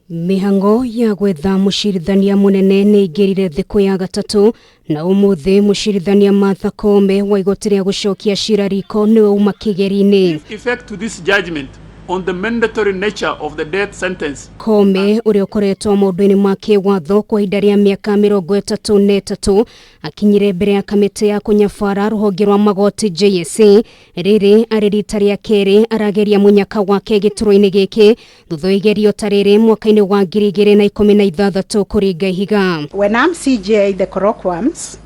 Mihango ya gwetha mucirithania munene ni igirire thiku ya gatatu na umuthi mucirithania Martha Koome wa igoti ria gucokia cira riko ni uma kigeri-ini. Effect to this judgment on the mandatory nature of the death sentence. Koome uria ukoretwo maundu-ini make watho kwa ihinda ria miaka 33 akinyire mbere ya kamiti ya kunyabara ruhonge rwa magoti JSC riri ari rita ria keri arageria munyaka wake giturwa-ini giki thutha igerio tariri mwaka-ini wa 2016 kuringa Ihiga. When I'm CJ the colloquiums,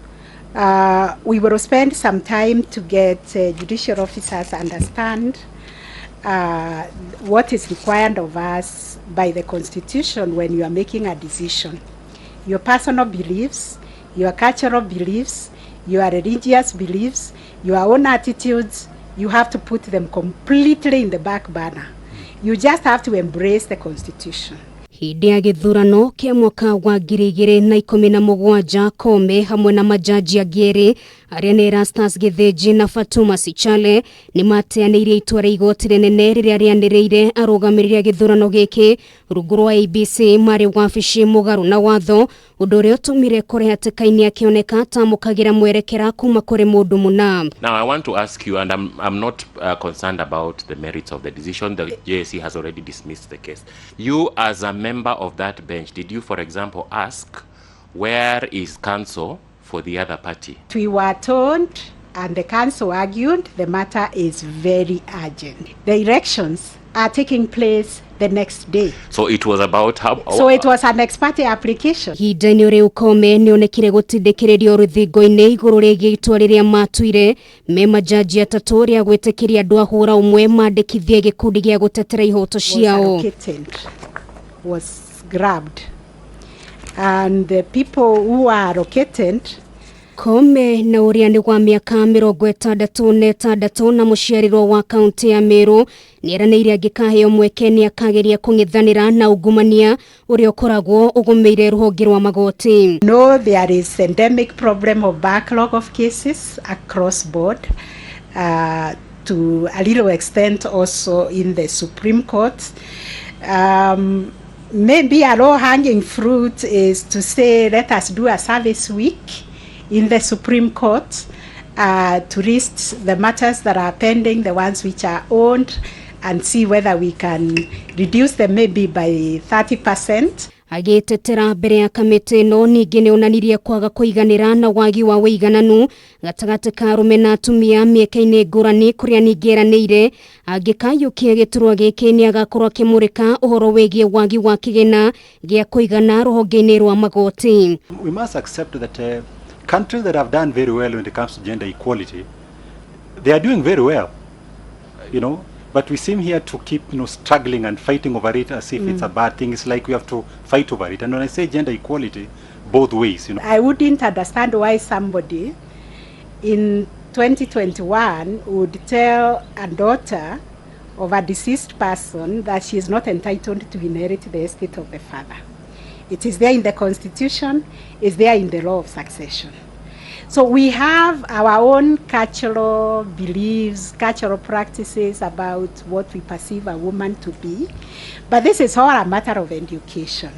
we will spend some time to get judicial officers understand what is required of us by the Constitution when you are making a decision. Your personal beliefs, your cultural beliefs, your religious beliefs, your own attitudes, you have to put them completely in the back burner. You just have to embrace the Constitution. Hindi ya Githurano kia mwaka wa 2017 Koome hamwe na majaji ageri aria ni Erastus Githinji na Fatuma Sichale ni mateanirie itua ria igoti rinene riria rianiriire arugamiriri a Githurano giki rungu rwa IEBC mari wabici mugaru na watho undu uria utumire ekore hatika-ini akioneka tamukagira mwerekera kuma kuri mundu muna. Now I want to ask you, and I'm not concerned about the merits of the decision. The JSC has already dismissed the case. You as a member of that bench, did you for example ask where is counsel for the other party? We were told, and the council argued, the matter is very urgent. The elections are taking place the next day. So it was about how... So it was an ex parte application. Ihinda-ini riu Koome ni onekire gutindikiririo ruthingo-ini iguru rigie itua riria matuire me majaji atatu ria gwitikiria andu a huura umwe mandikithie gikundi gia gutetera ihoto ciao. Was grabbed, and the people who are allocated. Koome na uria ni gwa miaka 66 na muciarirwo wa kaunti ya Meru ni eraneirie angikaheo mweke ni akageria kung'ithanira na ungumania uria ukoragwo ugumeire ruhonge rwa magoti. No, there is endemic problem of backlog of cases across board, to a little extent also in the Supreme Court. Maybe a low-hanging fruit is to say, let us do a service week in the Supreme Court to list the matters that are pending, the ones which are owned, and see whether we can reduce them maybe by 30%. Agitetera mbere ya kamiti no ningi ni onanirie kwaga kuiganira na wagi wa wigananu gatagati ka arume na atumia mieka-ini ngurani kuria ningeranire angikayukia giturwa giki ni agakorwo akimurika uhoro wigie wagi wa kigina gia kuigana ruhonge-ini rwa magoti. We must accept that countries that have done very well when it comes to gender equality, they are doing very well, you know. But we seem here to keep, struggling and fighting over it as if it's a bad thing. It's like we have to fight over it. And when I say gender equality, both ways, I wouldn't understand why somebody in 2021 would tell a daughter of a deceased person that she is not entitled to inherit the estate of the father. It is there in the Constitution, it's there in the law of succession. So we have our own cultural beliefs, cultural practices about what we perceive a woman to be. But this is all a matter of education.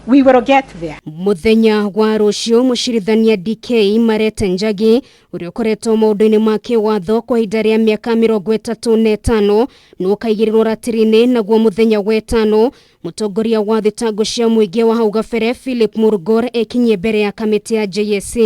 We will get there. Muthenya wa rucio mucirithania DK Marete Njagi uria ukoretwo maundu-ini make watho kwa ihinda ria miaka 35 no kaigirirwo ratiri-ini naguo muthenya wa 5 mutongoria wa thitango cia muingi wa hau gabere Philip Murgor ekinyie mbere ya kamiti ya JSC.